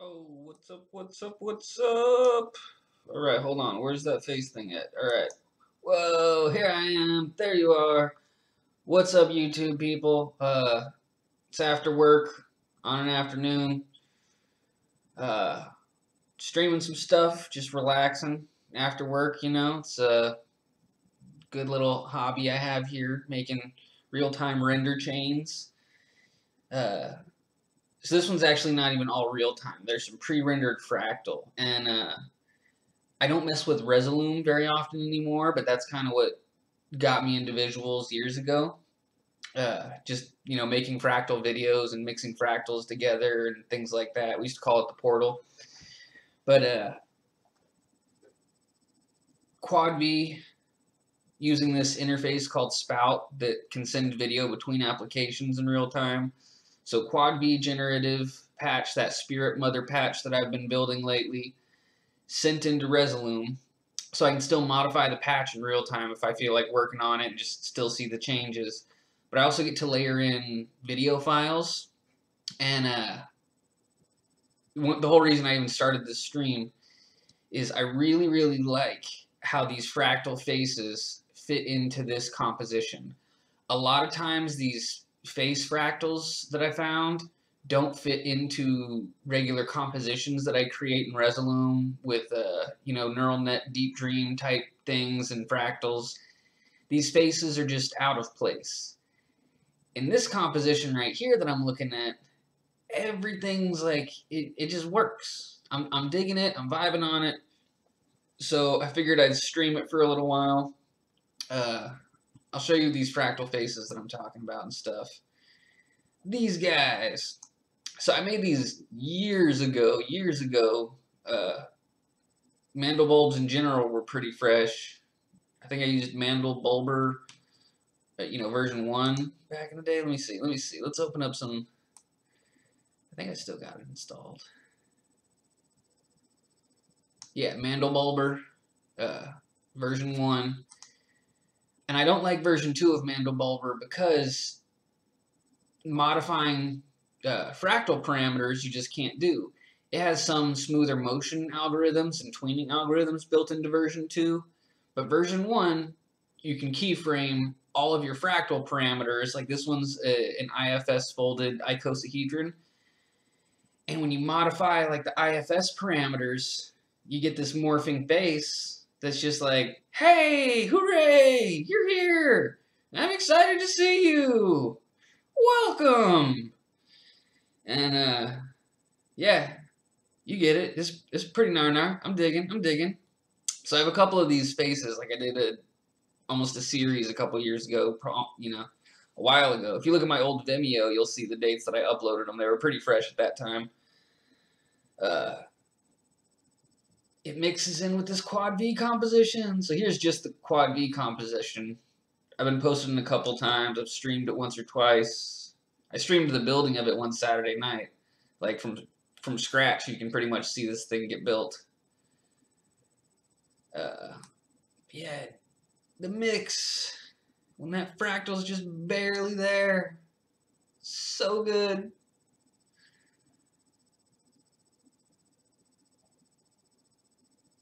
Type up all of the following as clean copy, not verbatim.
Oh, what's up, what's up, what's up? Alright, hold on. Where's that face thing at? Alright. Whoa, here I am. There you are. What's up, YouTube people? It's after work on an afternoon. Streaming some stuff, just relaxing after work, you know. It's a good little hobby I have here, making real-time render chains. So this one's actually not even all real time. There's some pre-rendered fractal, and I don't mess with Resolume very often anymore, but that's kind of what got me into visuals years ago. Just, you know, making fractal videos and mixing fractals together and things like that. We used to call it the portal. But Quad V, using this interface called Spout that can send video between applications in real time. So Quad V generative patch, that Spirit Mother patch that I've been building lately, sent into Resolume, so I can still modify the patch in real time if I feel like working on it and just still see the changes. But I also get to layer in video files, and the whole reason I even started this stream is I really, really like how these fractal faces fit into this composition. A lot of times these face fractals that I found don't fit into regular compositions that I create in Resolume with, you know, neural net deep dream type things and fractals. These faces are just out of place. In this composition right here that I'm looking at, everything's like, it just works. I'm digging it, I'm vibing on it. So I figured I'd stream it for a little while. I'll show you these fractal faces that I'm talking about and stuff. These guys. So I made these years ago. Mandel bulbs in general were pretty fresh. I think I used Mandel Bulber, you know, version 1 back in the day. Let me see. Let's open up some. I think I still got it installed. Yeah, Mandel Bulber, version 1. And I don't like version 2 of Mandel Bulber because modifying fractal parameters you just can't do. It has some smoother motion algorithms and tweening algorithms built into version 2, but version 1 you can keyframe all of your fractal parameters. Like this one's an IFS folded icosahedron, and when you modify like the IFS parameters, you get this morphing face that's just like, hey, hooray, you're here, I'm excited to see you, welcome. And yeah, you get it. It's pretty nar. I'm digging. So I have a couple of these faces. Like I did almost a series a couple years ago, you know, a while ago. If you look at my old Vimeo, you'll see the dates that I uploaded them. They were pretty fresh at that time. It mixes in with this Quad V composition. So here's just the Quad V composition. I've been posting a couple times. I've streamed it once or twice. I streamed the building of it one Saturday night. Like from scratch, you can pretty much see this thing get built. Yeah, the mix, when that fractal's just barely there, so good.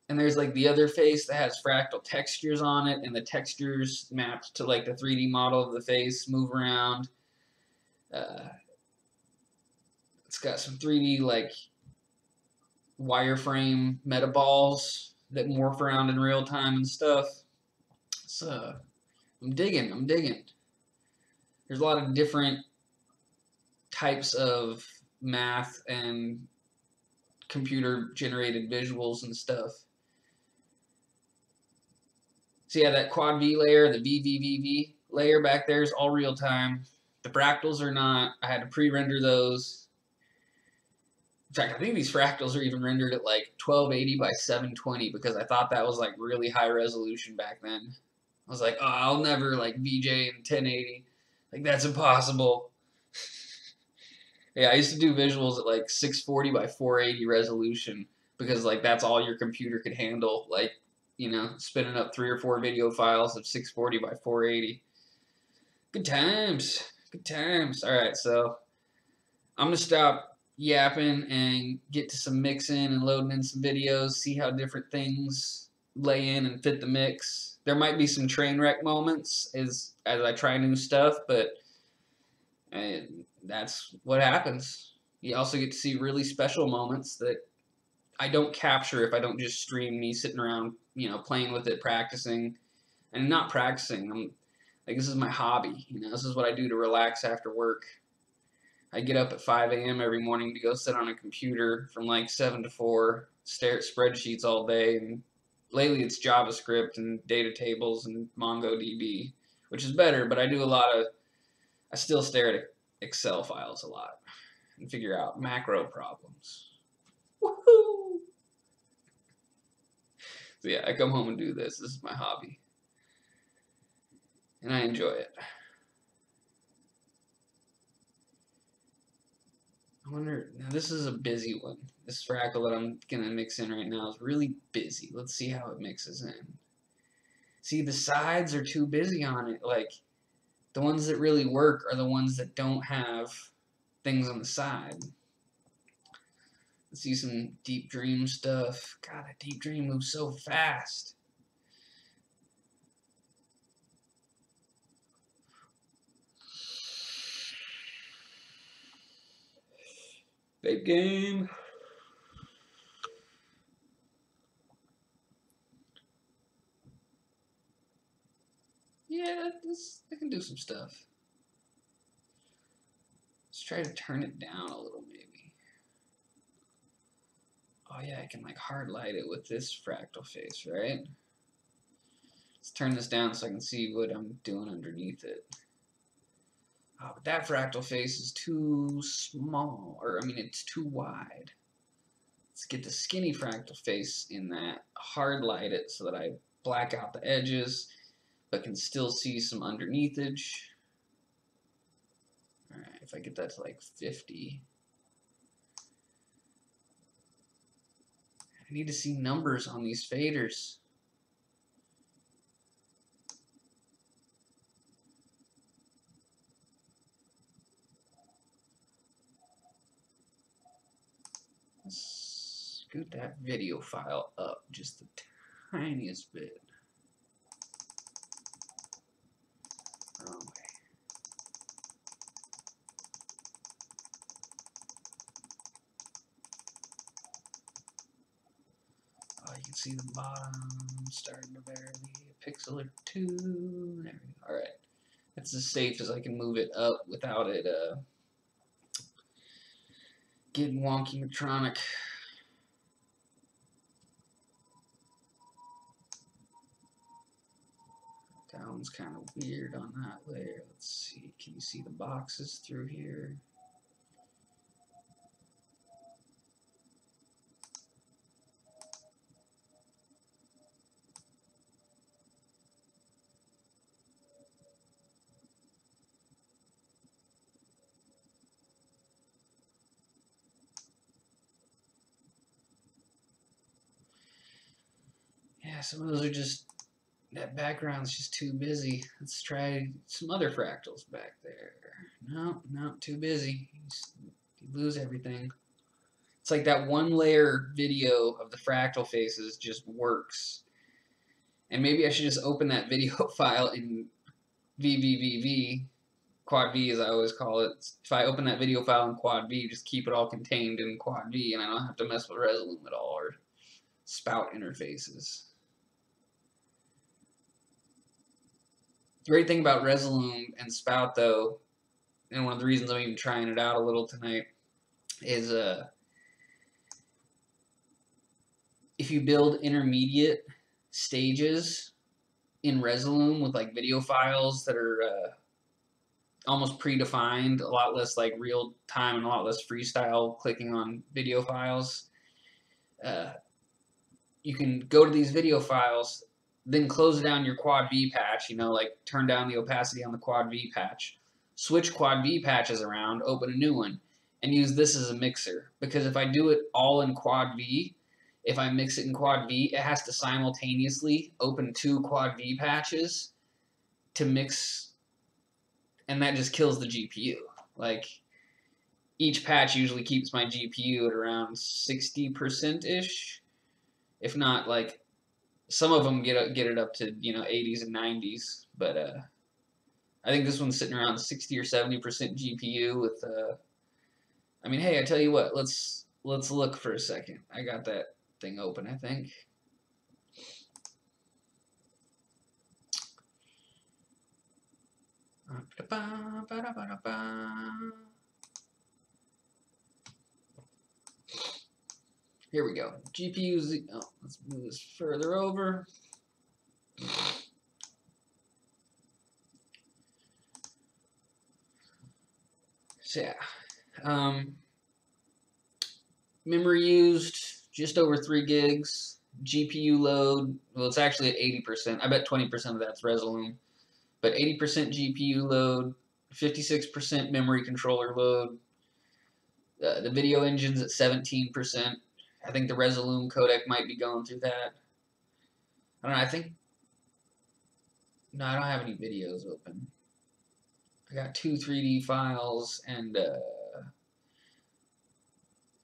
And there's like the other face that has fractal textures on it, and the textures mapped to like the 3D model of the face move around. It's got some 3D like wireframe metaballs that morph around in real time and stuff. So I'm digging. There's a lot of different types of math and computer generated visuals and stuff. So yeah, that Quad V layer, the VVVV layer back there is all real time. The fractals are not. I had to pre-render those. In fact, I think these fractals are even rendered at like 1280 by 720 because I thought that was like really high resolution back then. I was like, oh, I'll never like VJ in 1080. Like that's impossible. Yeah, I used to do visuals at like 640 by 480 resolution because like that's all your computer could handle. Like, you know, spinning up 3 or 4 video files of 640 by 480. Good times. All right, so I'm gonna stop yapping and get to some mixing and loading in some videos, see how different things lay in and fit the mix. There might be some train wreck moments as I try new stuff, but that's what happens. You also get to see really special moments that I don't capture if I don't just stream me sitting around, you know, playing with it, practicing, and not practicing. I'm like, this is my hobby. You know, this is what I do to relax after work. I get up at 5 a.m. every morning to go sit on a computer from like 7 to 4, stare at spreadsheets all day, and lately it's JavaScript and data tables and MongoDB, which is better, but I still stare at Excel files a lot and figure out macro problems. Woohoo! So yeah, I come home and do this. This is my hobby. And I enjoy it. I wonder, now this is a busy one. This fractal that I'm going to mix in right now is really busy. Let's see how it mixes in. See, the sides are too busy on it. Like, the ones that really work are the ones that don't have things on the side. Let's see some Deep Dream stuff. God, a Deep Dream moves so fast. Vape game. Yeah, I can do some stuff. Let's try to turn it down a little, maybe. Oh yeah, I can like hard light it with this fractal face, right? Let's turn this down so I can see what I'm doing underneath it. Oh, but that fractal face is too small, or I mean, it's too wide. Let's get the skinny fractal face in that, hard light it so that I black out the edges, but can still see some underneathage. Alright, if I get that to like 50. I need to see numbers on these faders. Let's scoot that video file up just the tiniest bit. Wrong way. Oh, you can see the bottom starting to barely a pixel or two. There we go. All right, that's as safe as I can move it up without it getting wonky electronic. That one's kind of weird on that layer. Let's see. Can you see the boxes through here? Yeah, some of those are just, that background's just too busy. Let's try some other fractals back there. No, too busy. You lose everything. It's like that one layer video of the fractal faces just works. And maybe I should just open that video file in VVVV, Quad V as I always call it. If I open that video file in Quad V, just keep it all contained in Quad V and I don't have to mess with Resolume at all or spout interfaces. The great thing about Resolume and Spout, though, and one of the reasons I'm even trying it out a little tonight, is if you build intermediate stages in Resolume with like video files that are almost predefined, a lot less like real time and a lot less freestyle clicking on video files, you can go to these video files, then close down your Quad V patch, you know, like turn down the opacity on the Quad V patch, switch Quad V patches around, open a new one, and use this as a mixer. Because if I do it all in Quad V, if I mix it in Quad V, it has to simultaneously open 2 Quad V patches to mix, and that just kills the GPU. Like, each patch usually keeps my GPU at around 60%-ish. If not, like, some of them get it up to, you know, 80s and 90s. But I think this one's sitting around 60 or 70% GPU with, I mean, hey, I tell you what, let's look for a second. I got that thing open, I think. Here we go. GPU's, oh, let's move this further over. So yeah, memory used just over 3 gigs. GPU load, well, it's actually at 80%. I bet 20% of that's Resolume, but 80% GPU load, 56% memory controller load. The video engine's at 17%. I think the Resolume codec might be going through that. I don't know. I think no, I don't have any videos open. I got 2 3D files and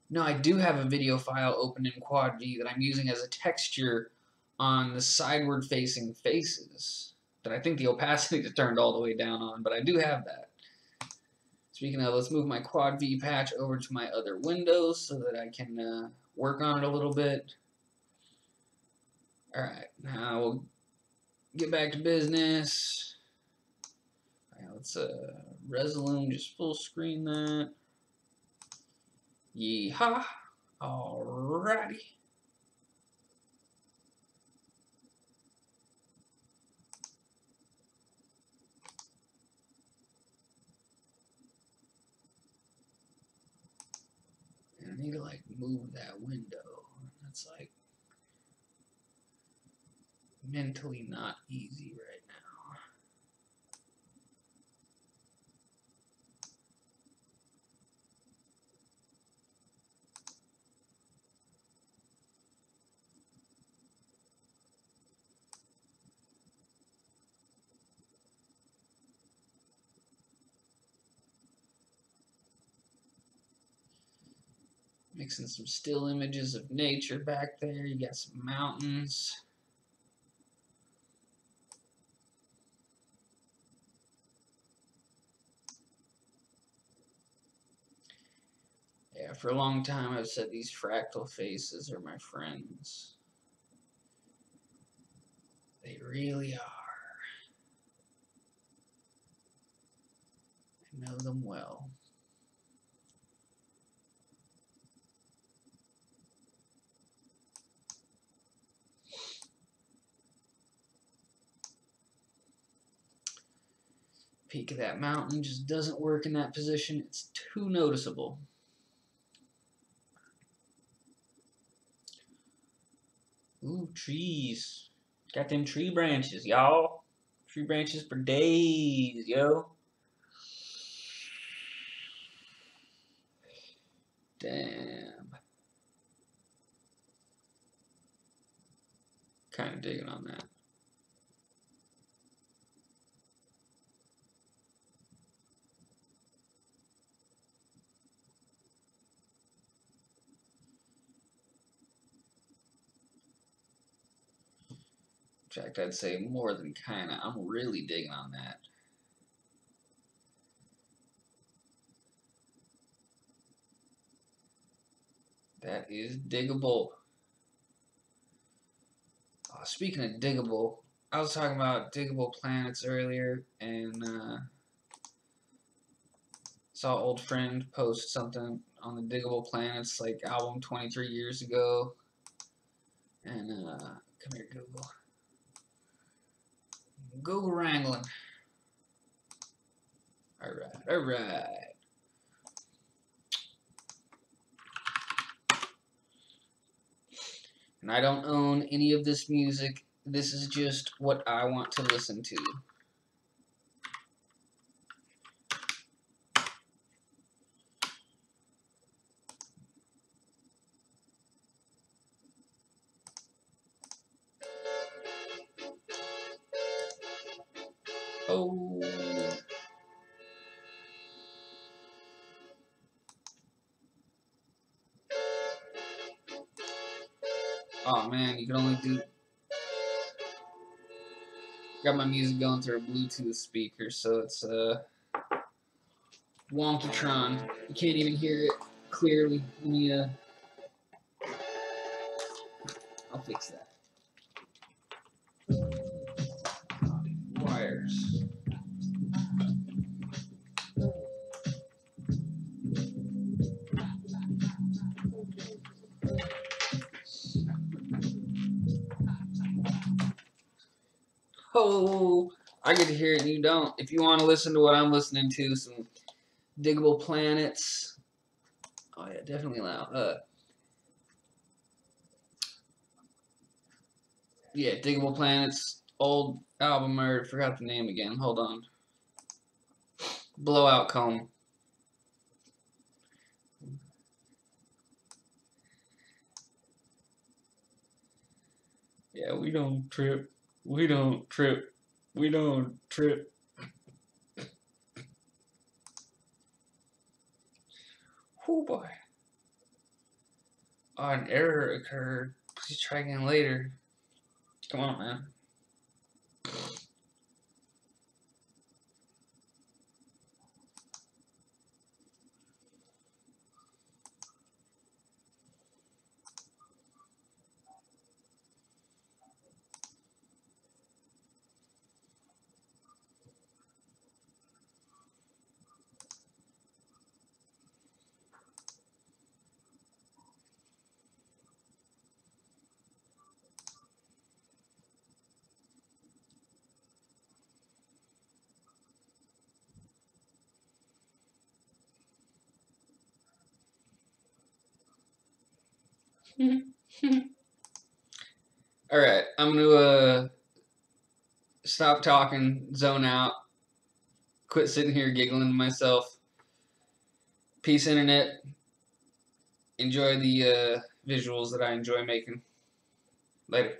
no, I do have a video file open in Quad V that I'm using as a texture on the sideward facing faces that I think the opacity is turned all the way down on, but I do have that. Speaking of, let's move my Quad V patch over to my other windows so that I can work on it a little bit. Alright, now we'll get back to business. Alright, let's Resolume, just full screen that. Yeehaw! Alrighty. And I need to like move that window. That's like mentally not easy right now. Mixing some still images of nature back there. You got some mountains. Yeah, for a long time I've said these fractal faces are my friends. They really are. I know them well. Peak of that mountain just doesn't work in that position. It's too noticeable. Ooh, trees. Got them tree branches, y'all. Tree branches for days, yo. Damn. Kind of digging on that. In fact, I'd say more than kinda. I'm really digging on that. That is diggable. Oh, speaking of diggable, I was talking about diggable planets earlier, and saw an old friend post something on the Diggable Planets, like album 23 years ago. And come here, Google. Google wrangling. Alright, alright. And I don't own any of this music. This is just what I want to listen to. Oh. Oh man, you can only do. Got my music going through a Bluetooth speaker, so it's wonky-tron. You can't even hear it clearly. Let me I'll fix that. Wires. Oh, I get to hear it and you don't. If you want to listen to what I'm listening to, some Diggable Planets. Oh yeah, definitely loud. Yeah, Diggable Planets, old album, I forgot the name again. Hold on. Blowout Comb. Yeah, we don't trip. We don't trip. We don't trip. Oh boy. Oh, an error occurred. Please try again later. Come on, man. Alright, I'm gonna stop talking, zone out, quit sitting here giggling to myself. Peace, internet. Enjoy the visuals that I enjoy making. Later.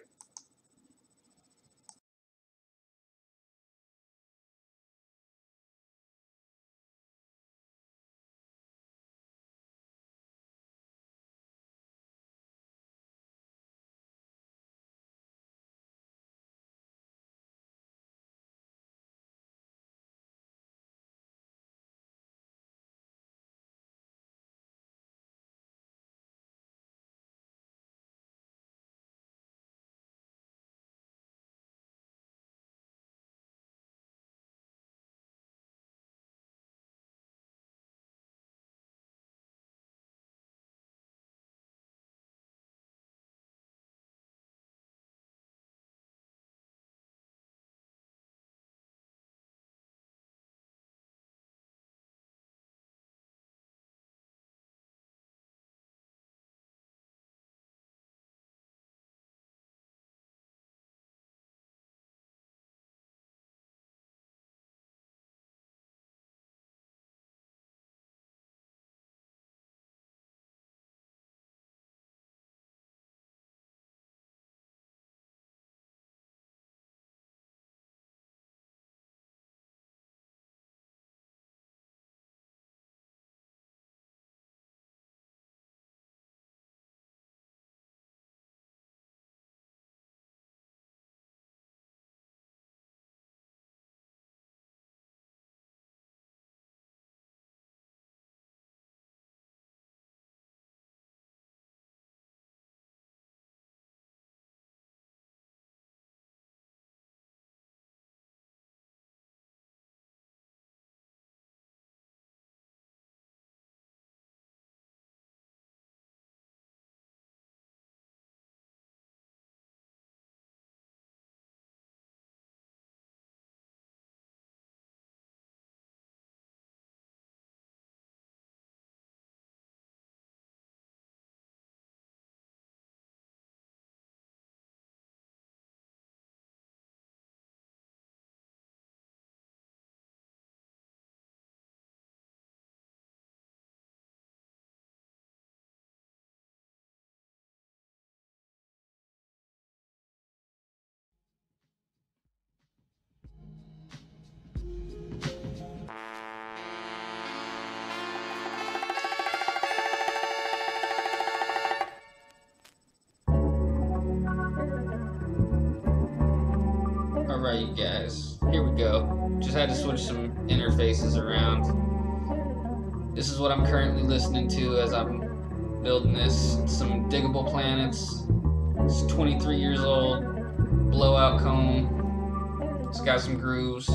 Alright, you guys, here we go. Just had to switch some interfaces around. This is what I'm currently listening to as I'm building this. It's some Diggable Planets. It's 23 years old. Blowout comb. It's got some grooves.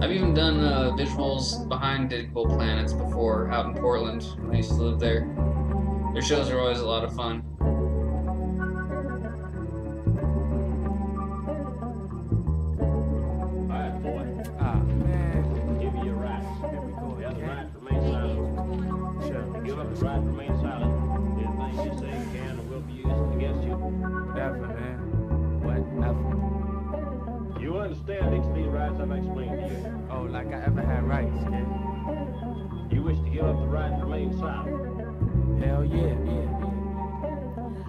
I've even done visuals behind Diggable Planets before out in Portland when I used to live there. Their shows are always a lot of fun. Understand each of these rights I've explained to you. Oh, like I ever had rights, yeah. You wish to give up the right to remain silent? Hell yeah.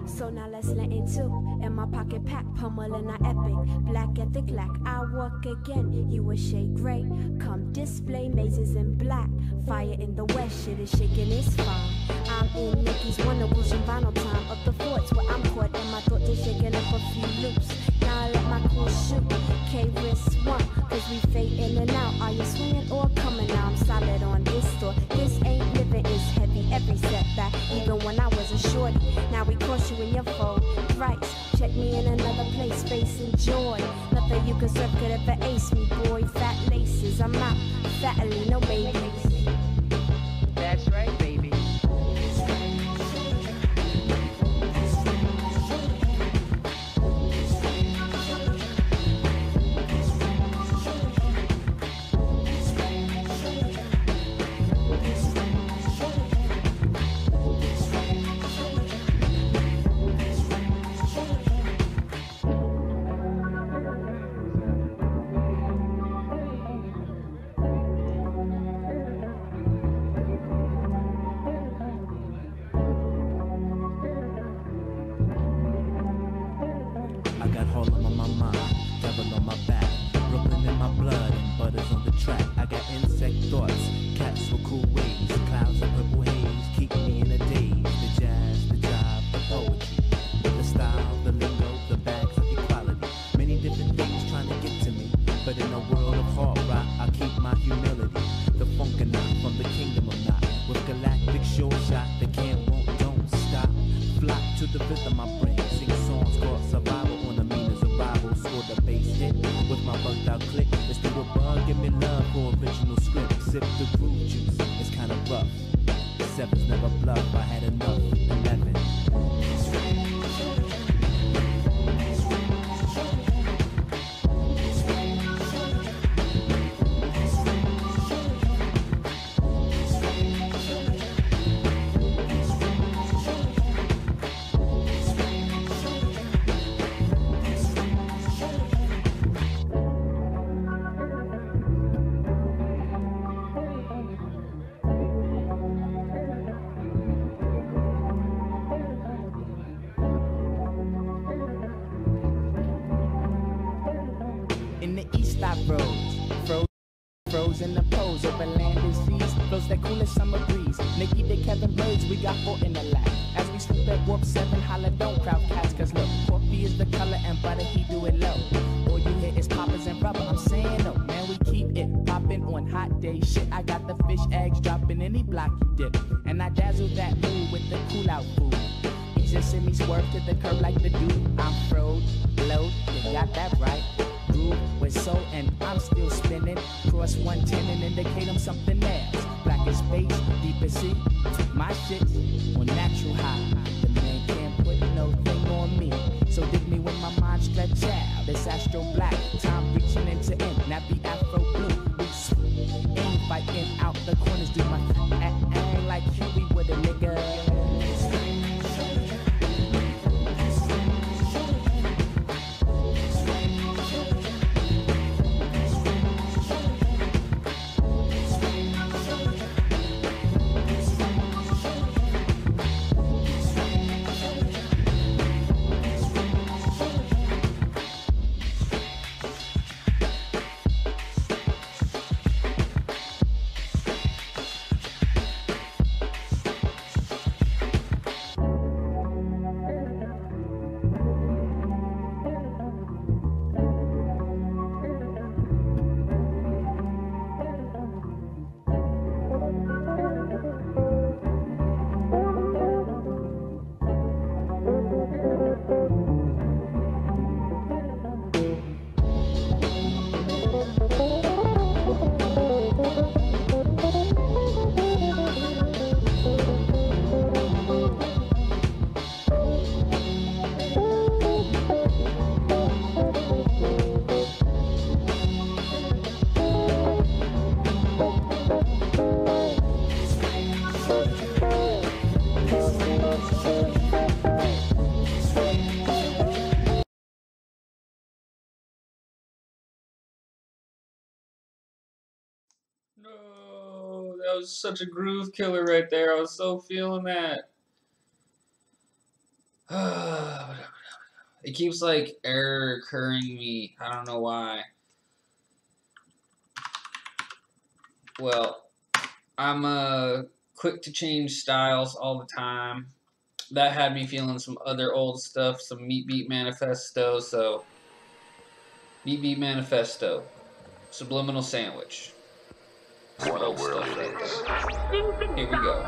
So now let's let into in my pocket pack, pummeling our epic. Black at the glack, I walk again. You a shade gray, come display mazes in black. Fire in the west, shit is shaking, it's fine. I'm in Nicky's Wonderwoods and vinyl time of the forts where I'm caught and my thoughts are shaking up a few loops. Now I let my crew shoot. K-Risk 1, cause we fade in and out. Are you swinging or coming now? I'm solid on this store. This ain't living, it's heavy. Every setback, even when I was a shorty. Now we cross you in your fold. Rights, check me in another place. Space and joy. Nothing you can serve could ever ace me, boy. Fat laces, I'm out. Fatly, no babies. That's right, baby. Frozen the pose over land and seas. Blows that coolest summer breeze. Nikki the Kevin birds, we got 4 in the lap. As we swoop at warp 7, holla don't crowd cats. Cause look, coffee is the color and butter, he do it low. All you hear is poppers and rubber, I'm saying no. Man, we keep it popping on hot days. Shit, I got the fish eggs dropping any block you dip. And I dazzle that mood with the cool out food. You just see me swerve to the curb like the dude. I'm froze, load, you got that right. Groove with soul and I'm still spinning. Cross 110 and indicate I'm something else. Black as space, deep as sea. My shit's on natural high. The man can't put no thing on me. So dig me when my mind stretch out. It's astro black, time reaching into end. Now be afro blue. We ain't fighting out the corners. Do my act like Huey with a nigga. No, that was such a groove killer right there. I was so feeling that. It keeps like error occurring me. I don't know why. Well, I'm quick to change styles all the time. That had me feeling some other old stuff, some Meat Beat Manifesto. So, Meat Beat Manifesto, Subliminal Sandwich. Some What a old world stuff it right is. there. Here we go.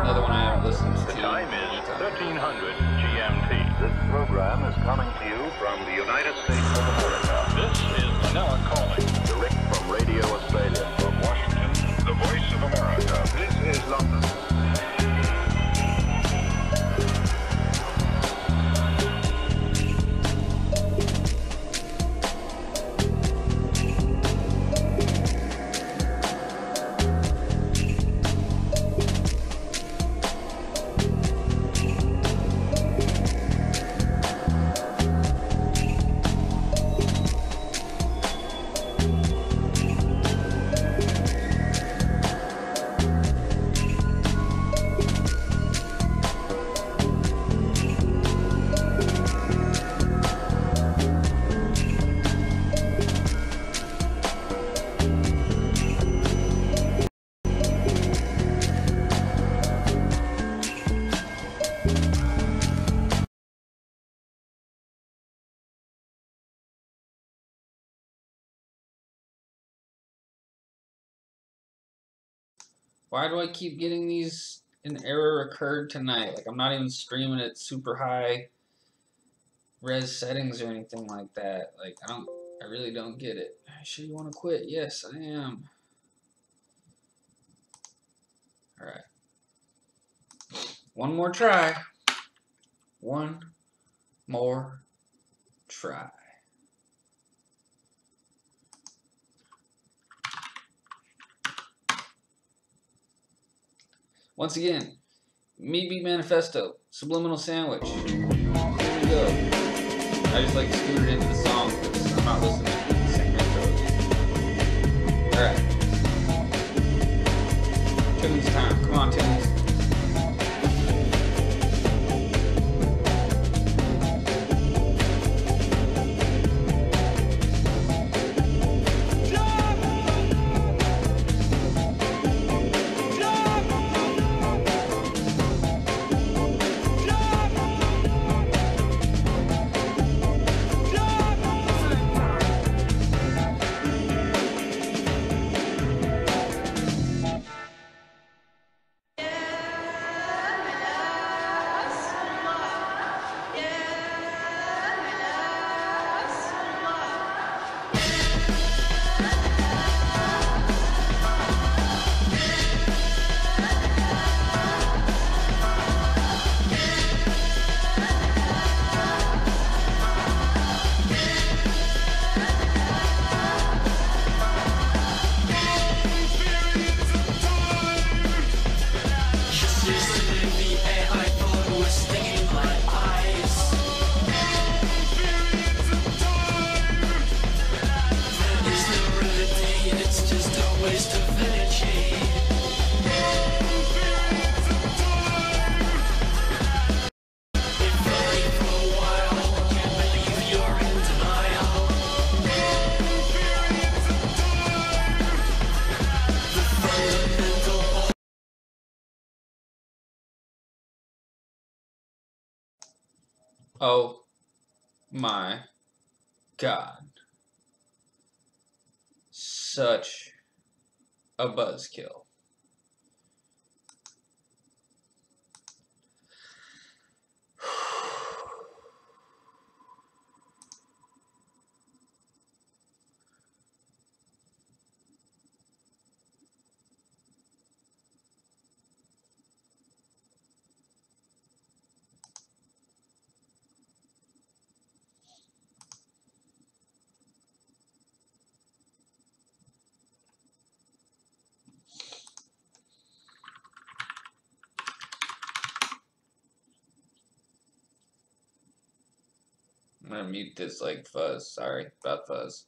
Another one I haven't listened to. The time is 1300 GMT. This program is coming to you from the United States of America. This is Manila calling. Direct from Radio Australia. From Washington, the voice of America. This is London. Why do I keep getting these an error occurred tonight? Like, I'm not even streaming at super high res settings or anything like that. Like, I really don't get it. Sure you want to quit? Yes, I am. Alright. One more try. One more try. Once again, Meat Beat Manifesto, Subliminal Sandwich. Here we go. I just like scooted into the song because I'm not listening to the same intros. Alright. Tunes time. Come on, Tunes. Oh my God. Such a buzzkill. I'm gonna mute this like fuzz. Sorry about fuzz.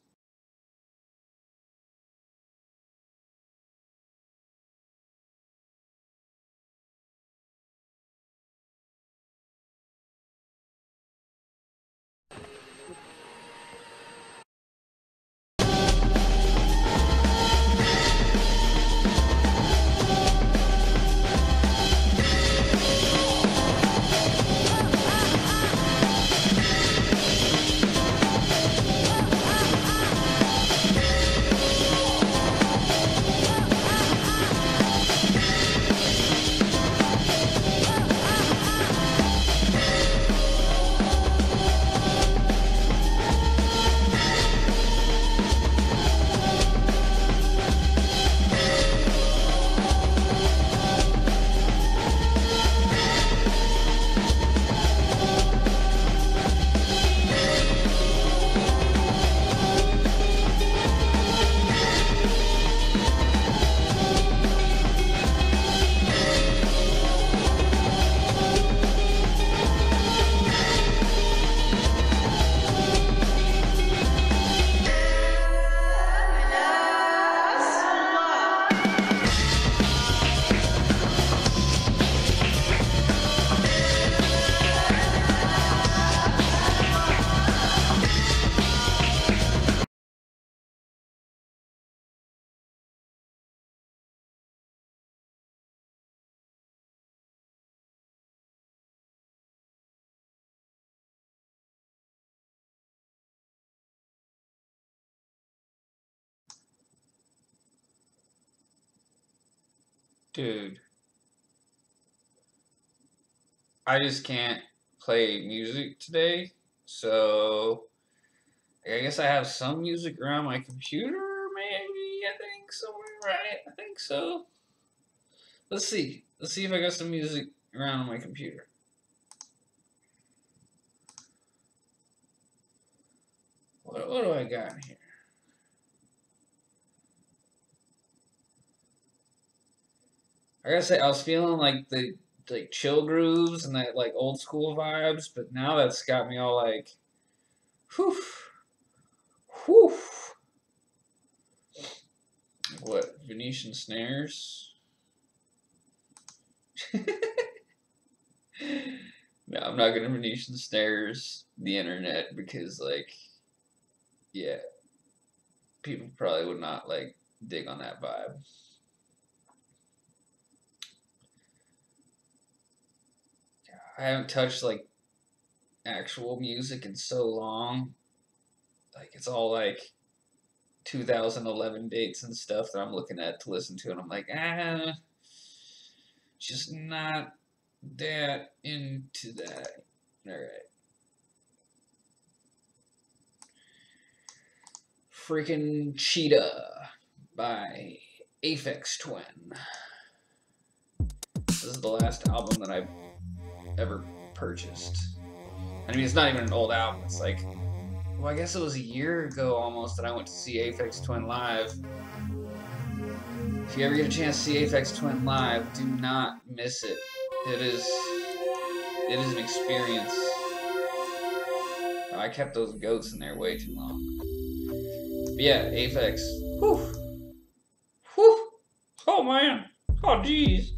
Dude. I just can't play music today, so I guess I have some music around my computer, maybe, I think, somewhere, right? I think so. Let's see. Let's see if I got some music around on my computer. What do I got in here? I gotta say, I was feeling like the chill grooves and that like old school vibes, but now that's got me all like, whew, whew. What, Venetian snares? No, I'm not gonna Venetian snares the internet because, like, yeah, people probably would not like dig on that vibe. I haven't touched like actual music in so long. Like, it's all like 2011 dates and stuff that I'm looking at to listen to, and I'm like, just not that into that. Alright. Freaking Cheetah by Aphex Twin. This is the last album that I've ever purchased. I mean, it's not even an old album. It's like, well, I guess it was a year ago almost that I went to see Aphex Twin live. If you ever get a chance to see Aphex Twin live, do not miss it. It is an experience. I kept those goats in there way too long. But yeah, Aphex. Whew. Whew. Oh man. Oh jeez.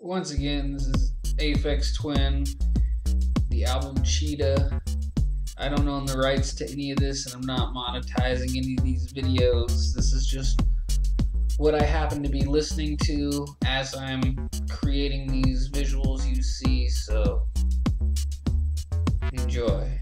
once again, this is Aphex Twin, the album Cheetah. I don't own the rights to any of this, and I'm not monetizing any of these videos. This is just what I happen to be listening to as I'm creating these visuals you see, so enjoy.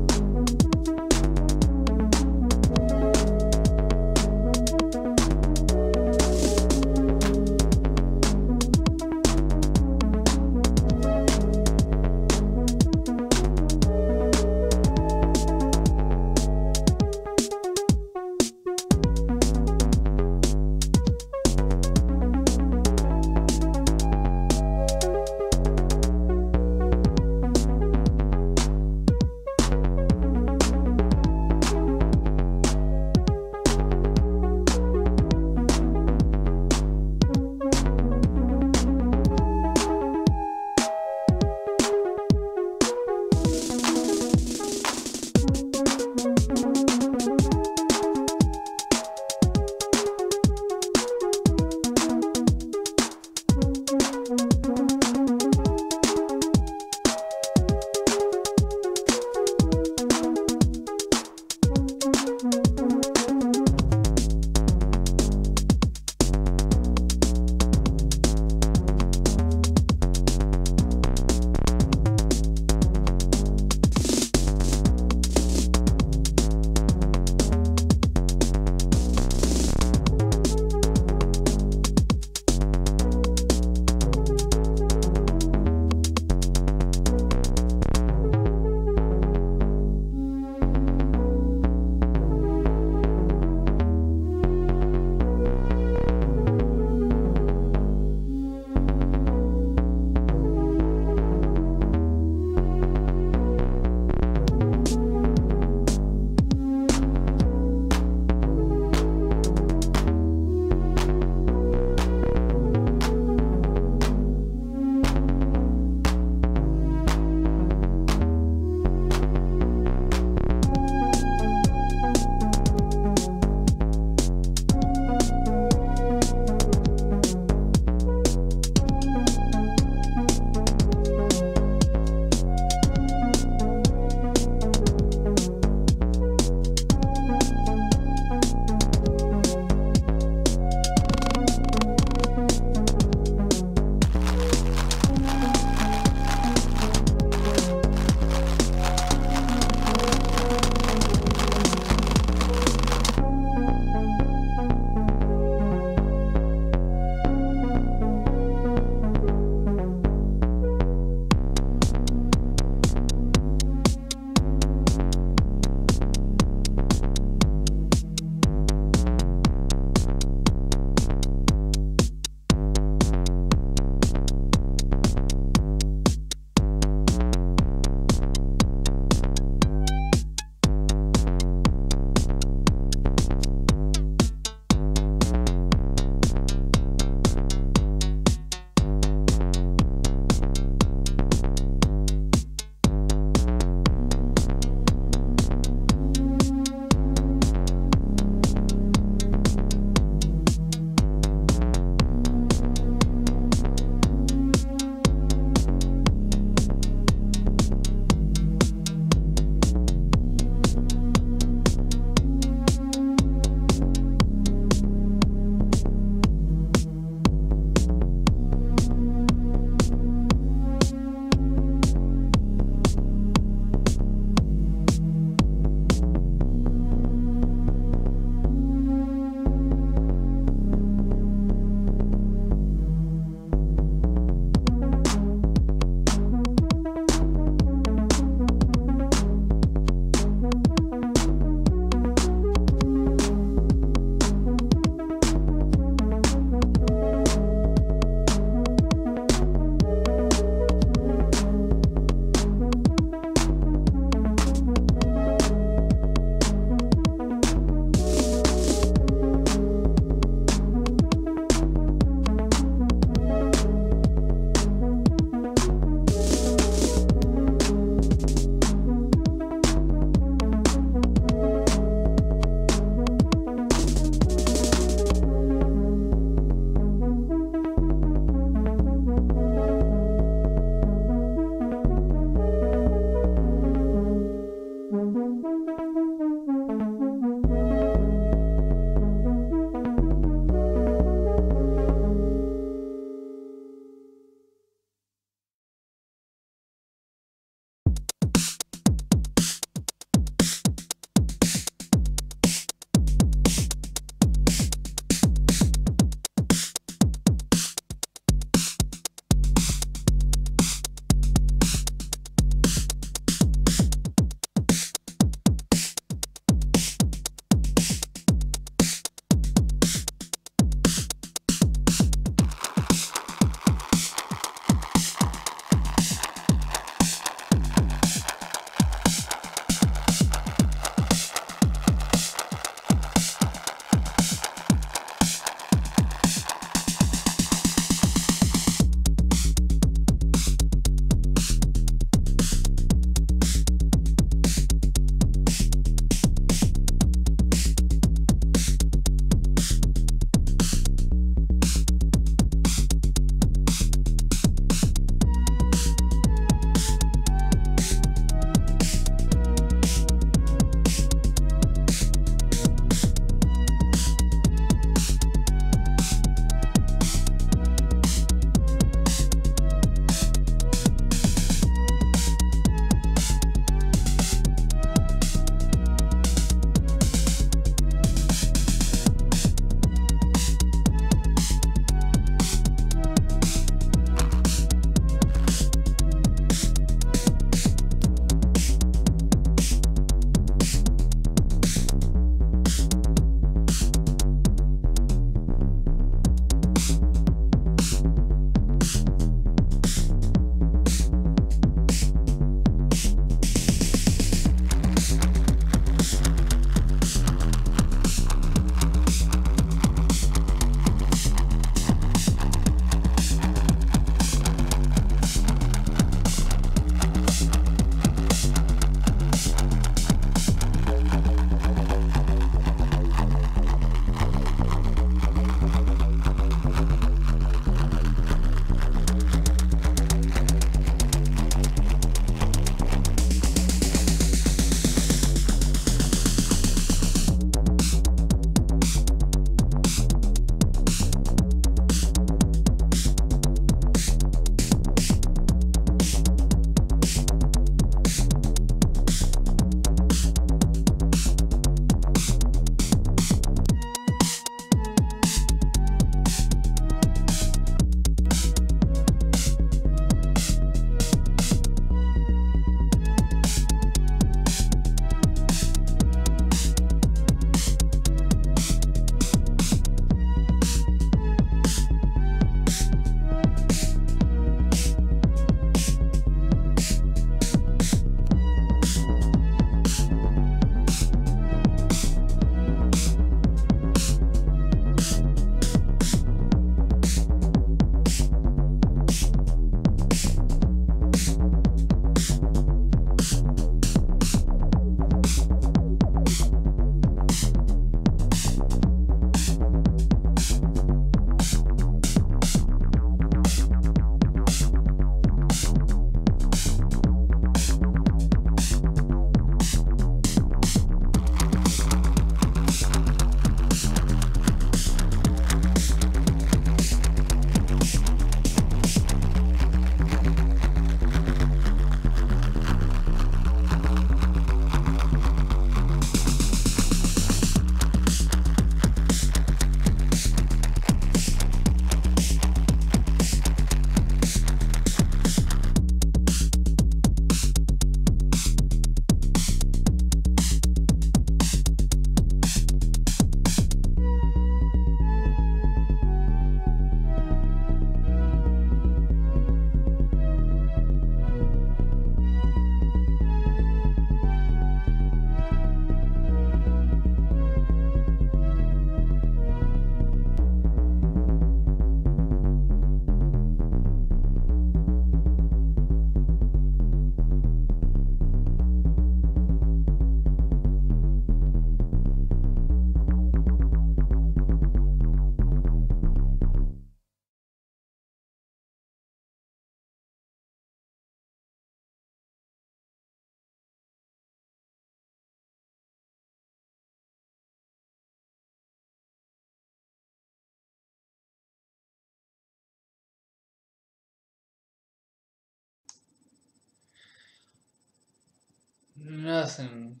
Nothing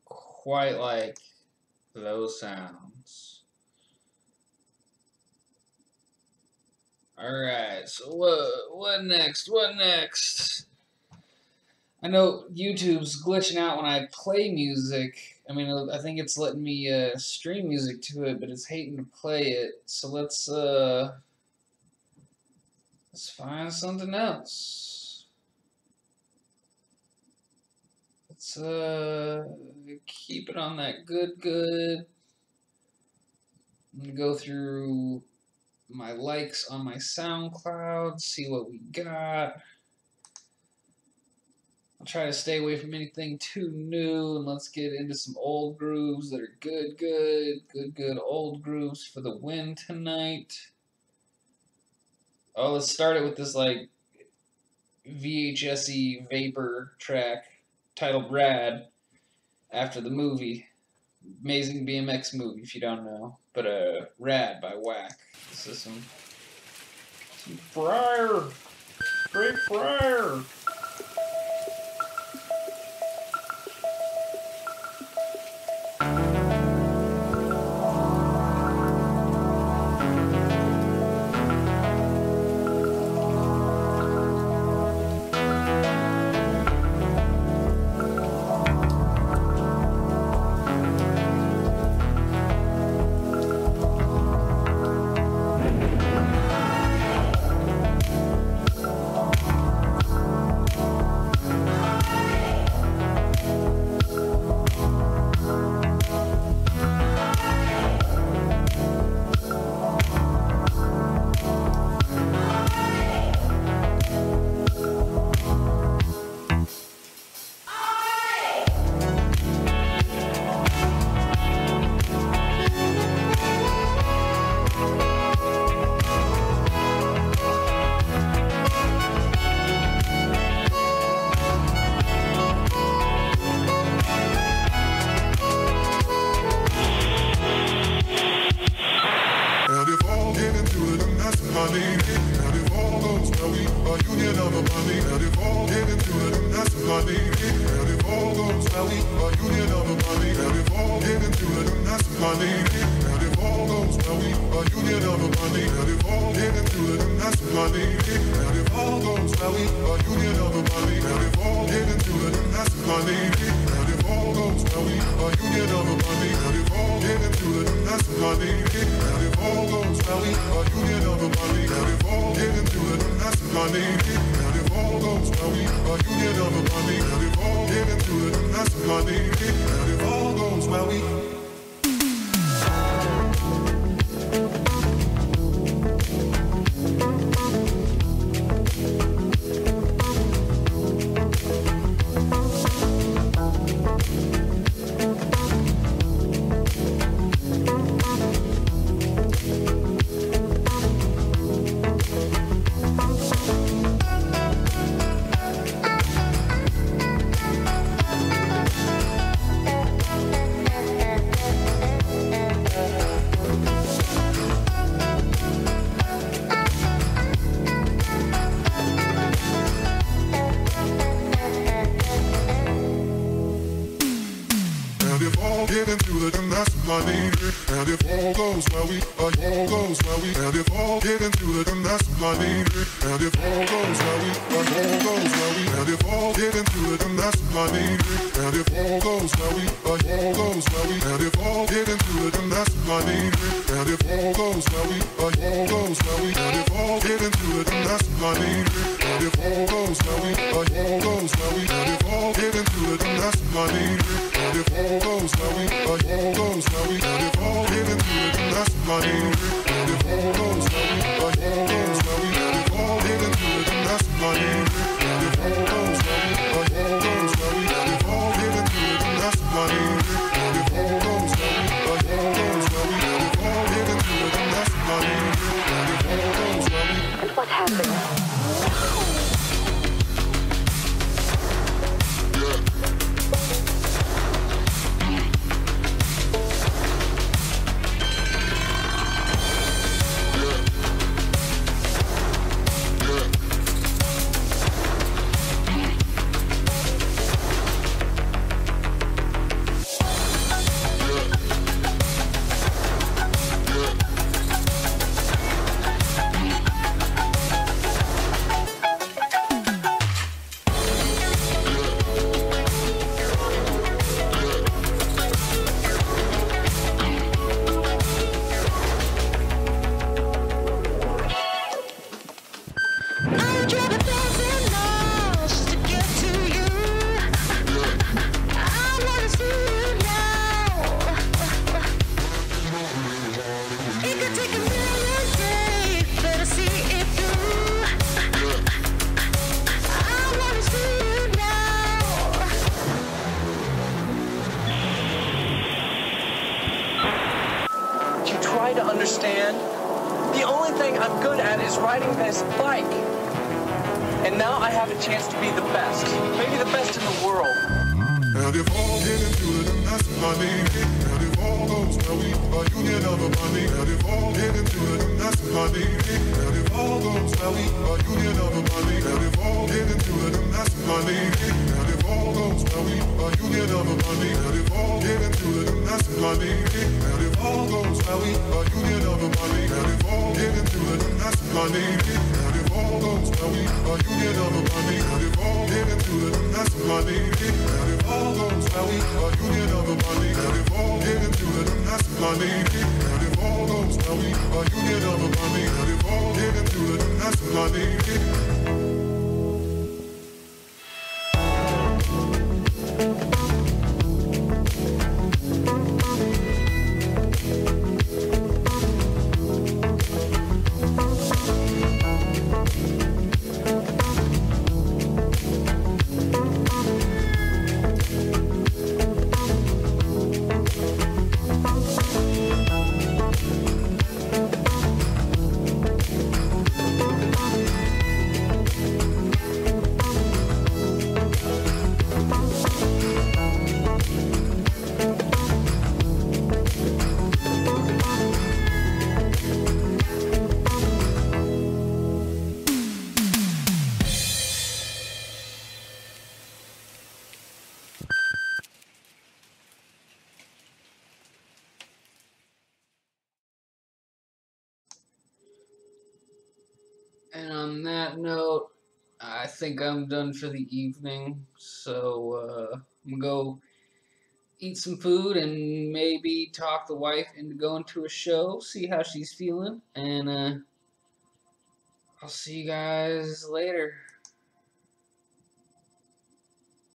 quite like those sounds. Alright, so what next? What next? I know YouTube's glitching out when I play music. I mean, I think it's letting me stream music to it, but it's hating to play it. So let's find something else. Let's keep it on that good. I'm gonna go through my likes on my SoundCloud, see what we got. I'll try to stay away from anything too new, and let's get into some old grooves that are good old grooves for the win tonight. Oh, let's start it with this like VHS-y vapor track titled Rad, after the movie. Amazing BMX movie if you don't know. But Rad by Whack. This is some Fryer. Straight Fryer. thing I'm good at is riding this bike. And now I have a chance to be the best. Maybe the best in the world. And if all get into it, then that's money. And if all goes well, we a union of money. And if all get into it, then that's money. And if all goes well, we a union of money. And if all get into it, then that's money. And if all goes well, we a union of money. And if all get into it, then that's money. And if all goes well, we a union of money. And if all get into it, then that's money. And if all goes well, we a union of money. And if all get into it, then that's money. And if all goes well, we a union of money. And if all get into it, then that's money. And if all goes well, we a union of money. And if all get into it, then that's money. And on that note, I think I'm done for the evening. So I'm gonna go eat some food and maybe talk the wife into going to a show, see how she's feeling, and I'll see you guys later.